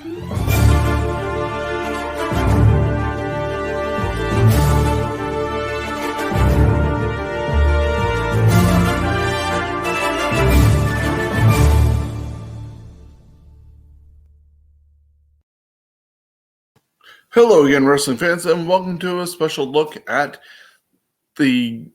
Hello again, wrestling fans, and welcome to a special look at the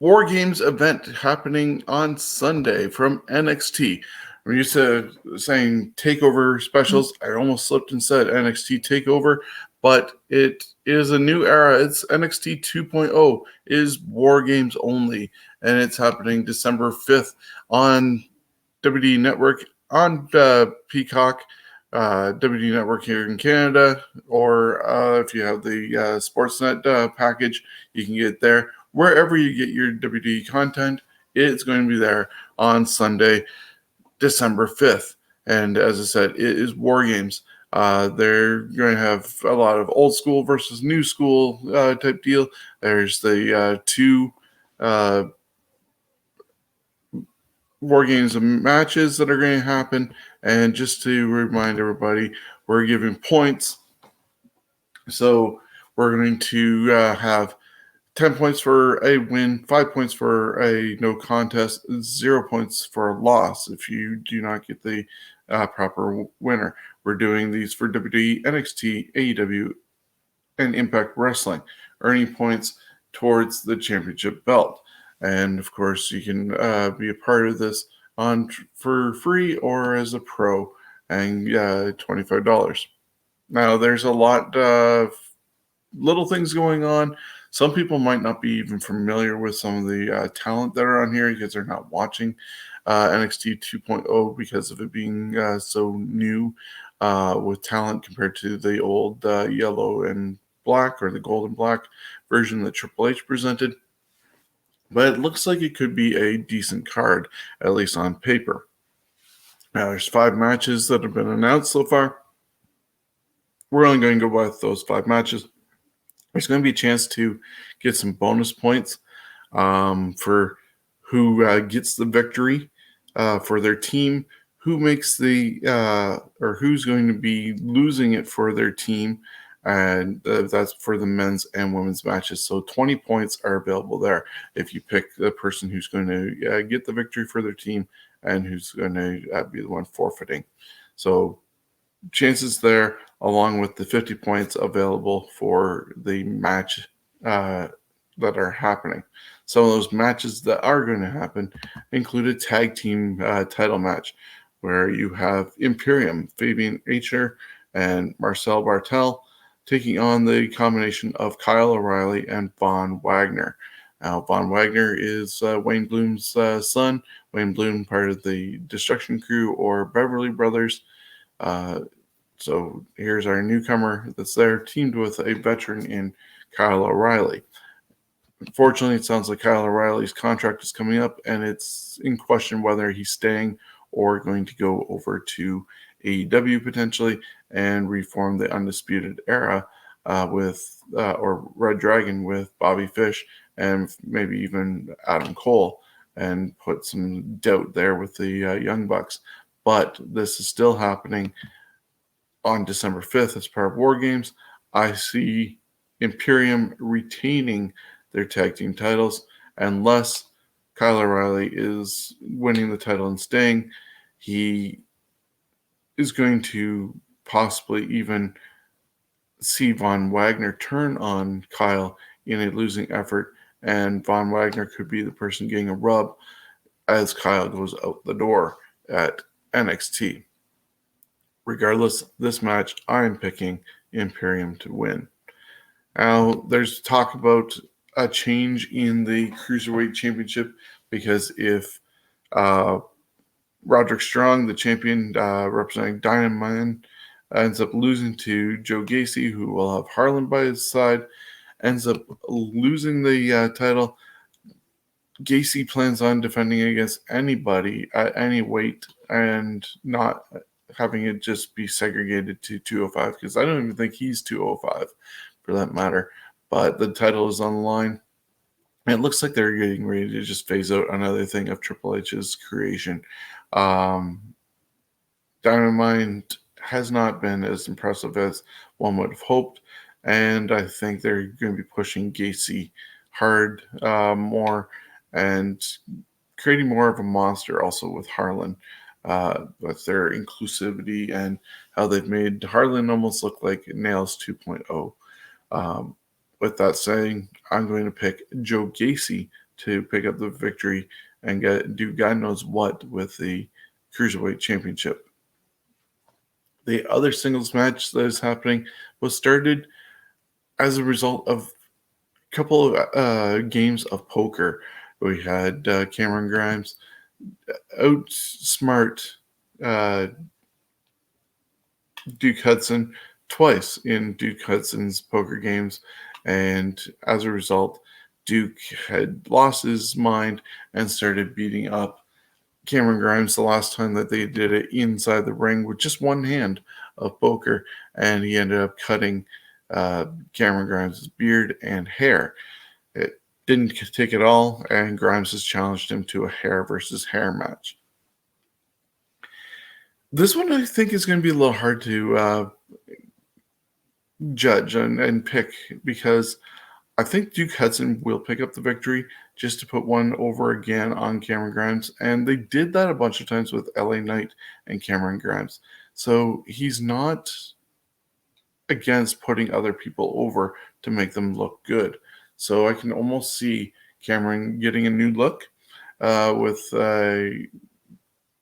War Games event happening on Sunday from NXT. We're used to saying takeover specials. I almost slipped and said NXT takeover, but it is a new era. It's NXT 2.0. It is War Games only, and it's happening December 5th on WWE Network, on Peacock, WWE Network here in Canada, or if you have the Sportsnet package, you can get it there. Wherever you get your WWE content, it's going to be there on Sunday, December 5th. And as I said, it is War Games. They're going to have a lot of old school versus new school type deal. There's the two War Games matches that are going to happen. And just to remind everybody, we're giving points. So we're going to have 10 points for a win, 5 points for a no contest, 0 points for a loss if you do not get the proper winner. We're doing these for WWE, NXT, AEW, and Impact Wrestling, earning points towards the championship belt. And of course, you can be a part of this for free or as a pro, and $25. Now, there's a lot of little things going on. Some people might not be even familiar with some of the talent that are on here because they're not watching NXT 2.0 because of it being so new with talent compared to the old yellow and black, or the gold and black version that Triple H presented. But it looks like it could be a decent card, at least on paper. Now, there's 5 matches that have been announced so far. We're only going to go with those 5 matches. There's going to be a chance to get some bonus points for who gets the victory for their team, who makes or who's going to be losing it for their team, and that's for the men's and women's matches. So 20 points are available there if you pick the person who's going to get the victory for their team and who's going to be the one forfeiting. So chances there, along with the 50 points available for the match that are happening. Some of those matches that are going to happen include a tag team title match where you have Imperium, Fabian Aichner, and Marcel Bartel taking on the combination of Kyle O'Riely and Von Wagner. Now, Von Wagner is Wayne Bloom's son. Wayne Bloom, part of the Destruction Crew or Beverly Brothers. So here's our newcomer that's there, teamed with a veteran in Kyle O'Riely. Unfortunately, it sounds like Kyle O'Reilly's contract is coming up, and it's in question whether he's staying or going to go over to AEW potentially and reform the Undisputed Era or Red Dragon with Bobby Fish and maybe even Adam Cole, and put some doubt there with the Young Bucks. But this is still happening on December 5th as part of War Games. I see Imperium retaining their tag team titles unless Kyle O'Reilly is winning the title and staying. He is going to possibly even see Von Wagner turn on Kyle in a losing effort, and Von Wagner could be the person getting a rub as Kyle goes out the door at NXT. Regardless, this match, I'm picking Imperium to win. Now, there's talk about a change in the Cruiserweight Championship because if Roderick Strong, the champion representing Dynamite, ends up losing to Joe Gacy, who will have Harlan by his side, ends up losing the title, Gacy plans on defending against anybody at any weight and not having it just be segregated to 205, because I don't even think he's 205 for that matter. But the title is on the line. And it looks like they're getting ready to just phase out another thing of Triple H's creation. Dynamite has not been as impressive as one would have hoped. And I think they're going to be pushing Gacy hard more and creating more of a monster also with Harlan. With their inclusivity and how they've made Harlan almost look like Nails 2.0. With that saying, I'm going to pick Joe Gacy to pick up the victory and do God knows what with the Cruiserweight Championship. The other singles match that is happening was started as a result of a couple of games of poker. We had Cameron Grimes outsmart Duke Hudson twice in Duke Hudson's poker games, and as a result, Duke had lost his mind and started beating up Cameron Grimes the last time that they did it inside the ring with just one hand of poker, and he ended up cutting Cameron Grimes' beard and hair. It didn't take it all, and Grimes has challenged him to a hair versus hair match. This one I think is going to be a little hard to judge and pick, because I think Duke Hudson will pick up the victory just to put one over again on Cameron Grimes. And they did that a bunch of times with LA Knight and Cameron Grimes. So he's not against putting other people over to make them look good. So I can almost see Cameron getting a new look with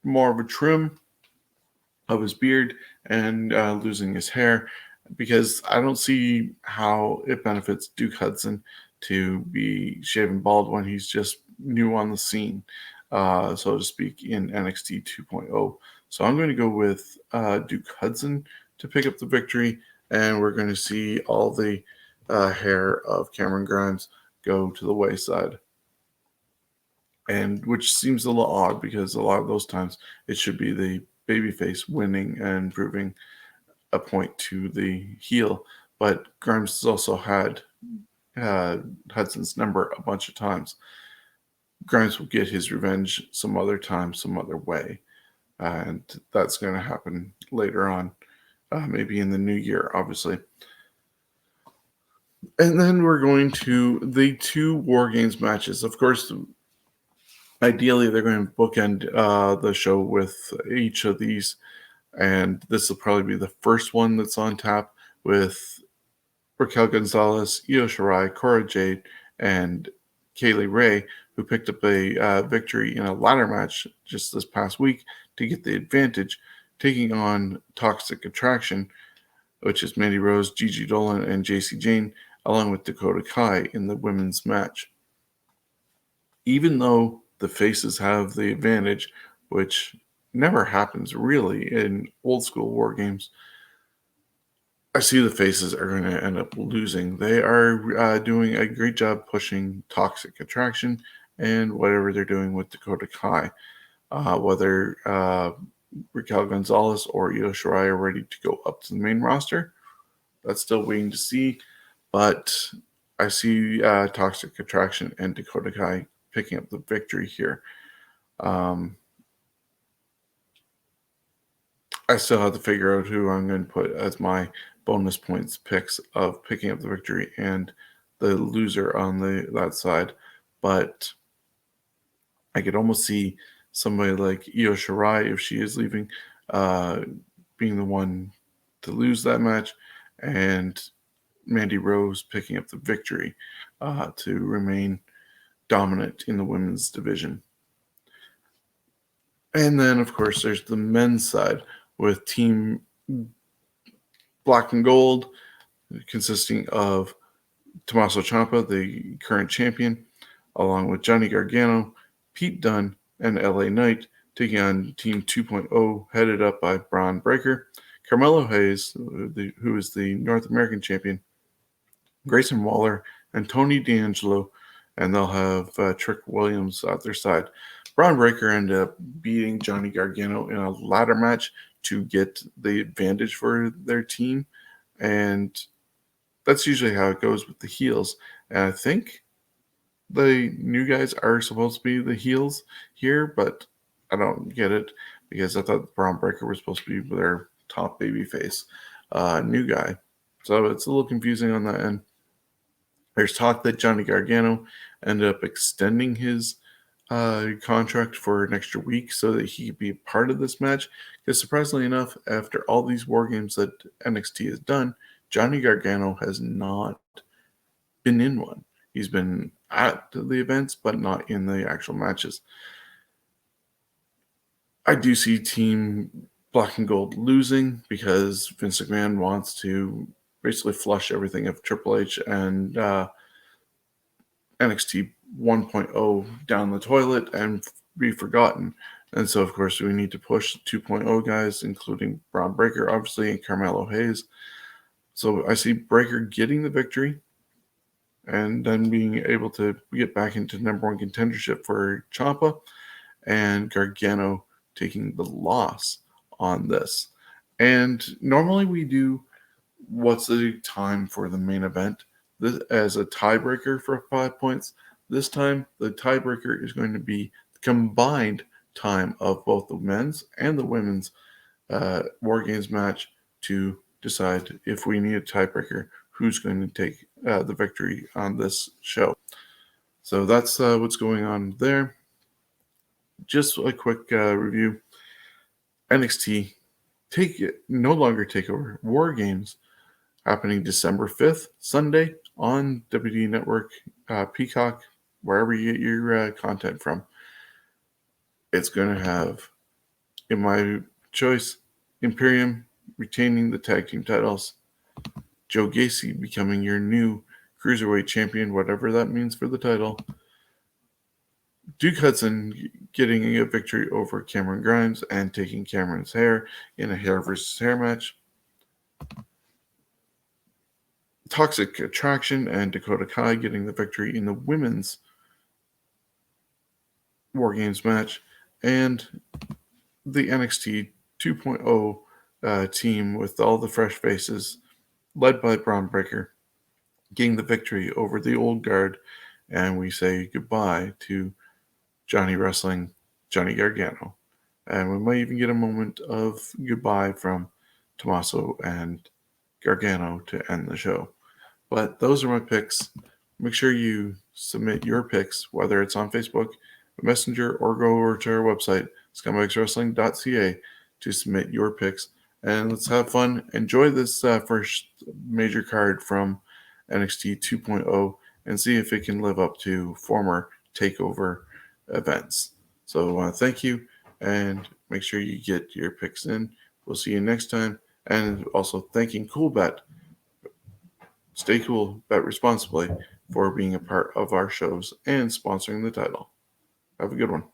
more of a trim of his beard and losing his hair, because I don't see how it benefits Duke Hudson to be shaven bald when he's just new on the scene, so to speak, in NXT 2.0. So I'm going to go with Duke Hudson to pick up the victory, and we're going to see all the hair of Cameron Grimes go to the wayside. And which seems a little odd, because a lot of those times it should be the babyface winning and proving a point to the heel. But Grimes has also had Hudson's number a bunch of times. Grimes will get his revenge some other time, some other way. And that's going to happen later on, maybe in the new year, obviously. And then we're going to the 2 War Games matches. Of course, ideally, they're going to bookend the show with each of these, and this will probably be the first one that's on tap with Raquel Gonzalez, Io Shirai, Cora Jade, and Kaylee Ray, who picked up a victory in a ladder match just this past week to get the advantage, taking on Toxic Attraction, which is Mandy Rose, Gigi Dolan, and JC Jane, along with DakotaKai in the women's match. Even though the faces have the advantage, which never happens really in old school War Games, I see the faces are going to end up losing. They are doing a great job pushing Toxic Attraction and whatever they're doing with DakotaKai. Whether Raquel Gonzalez or Io Shirai are ready to go up to the main roster, that's still waiting to see. But I see Toxic Attraction and DakotaKai picking up the victory here. I still have to figure out who I'm going to put as my bonus points picks of picking up the victory and the loser on that side. But I could almost see somebody like Io Shirai, if she is leaving, being the one to lose that match, and Mandy Rose picking up the victory to remain dominant in the women's division. And then, of course, there's the men's side with Team Black and Gold, consisting of Tommaso Ciampa, the current champion, along with Johnny Gargano, Pete Dunne, and LA Knight, taking on Team 2.0, headed up by Bron Breakker, Carmelo Hayes, who is the North American champion, Grayson Waller, and Tony D'Angelo, and they'll have Trick Williams at their side. Bron Breakker ended up beating Johnny Gargano in a ladder match to get the advantage for their team, and that's usually how it goes with the heels. And I think the new guys are supposed to be the heels here, but I don't get it, because I thought Bron Breakker was supposed to be their top babyface, new guy. So it's a little confusing on that end. There's talk that Johnny Gargano ended up extending his contract for an extra week so that he could be a part of this match. Because surprisingly enough, after all these War Games that NXT has done, Johnny Gargano has not been in one. He's been at the events, but not in the actual matches. I do see Team Black and Gold losing because Vince McMahon wants to basically flush everything of Triple H and NXT 1.0 down the toilet and be forgotten. And so, of course, we need to push 2.0 guys, including Bron Breakker, obviously, and Carmelo Hayes. So I see Breakker getting the victory and then being able to get back into number one contendership for Ciampa, and Gargano taking the loss on this. And normally we do what's the time for the main event this as a tiebreaker for 5 points. This time the tiebreaker is going to be the combined time of both the men's and the women's War Games match to decide if we need a tiebreaker, who's going to take the victory on this show. So that's what's going on there. Just a quick review. NXT no longer Takeover War Games happening December 5th, Sunday on WWE Network, Peacock, wherever you get your content from. It's going to have, in my choice, Imperium retaining the tag team titles, Joe Gacy becoming your new Cruiserweight champion, whatever that means for the title, Duke Hudson getting a victory over Cameron Grimes and taking Cameron's hair in a hair versus hair match, Toxic Attraction and DakotaKai getting the victory in the women's War Games match, and the NXT 2.0 team with all the fresh faces led by Bron Breakker getting the victory over the old guard, and we say goodbye to Johnny Wrestling, Johnny Gargano. And we might even get a moment of goodbye from Tommaso and Gargano to end the show. But those are my picks. Make sure you submit your picks, whether it's on Facebook, Messenger, or go over to our website, scumbagswrestling.ca, to submit your picks. And let's have fun. Enjoy this first major card from NXT 2.0 and see if it can live up to former TakeOver events. So thank you, and make sure you get your picks in. We'll see you next time. And also thanking CoolBet. Stay cool, bet responsibly, for being a part of our shows and sponsoring the title. Have a good one.